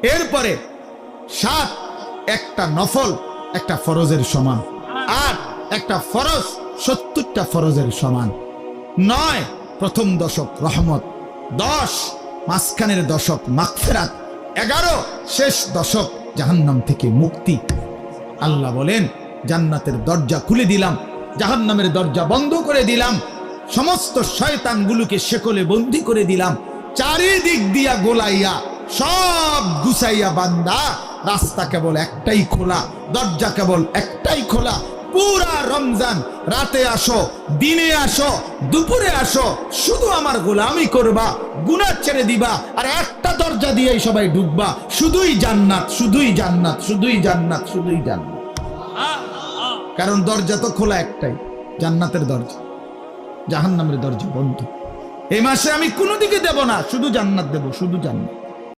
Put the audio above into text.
এরপরে 7 একটা নফল একটা ফরজের সমান, 8 একটা ফরজ 70টা ফরজের সমান, 9 প্রথম দশক রহমত, 10 মাঝখানের দশক মাগফিরাত, 11 শেষ দশক জাহান্নাম থেকে মুক্তি। আল্লাহ বলেন জান্নাতের দরজা খুলে দিলাম, জাহান্নামের দরজা বন্ধ করে দিলাম, সমস্ত শয়তানগুলোকে শেকলে বন্দী করে দিলাম, চারিদিক দিয়া গোলাইয়া সব গুছাইয়া বান্দা রাস্তা কেবল একটাই খোলা, দরজা কেবল একটাই খোলা। পুরা রমজান রাতে আসো, দিনে আসো, দুপুরে আসো, শুধু আমার গোলামি করবা, গুনাহ ছেড়ে দিবা, আর একটা দরজা দিয়েই সবাই ঢুকবা, শুধুই জান্নাত, শুধুই জান্নাত, শুধুই জান্নাত, শুধুই জান্নাত। কারণ দরজা তো খোলা একটাই, জান্নাতের দরজা, জাহান্নামের দরজা বন্ধ। এই মাসে আমি কোনো দিকে দেব না, শুধু জান্নাত দেব, শুধু জান্নাত।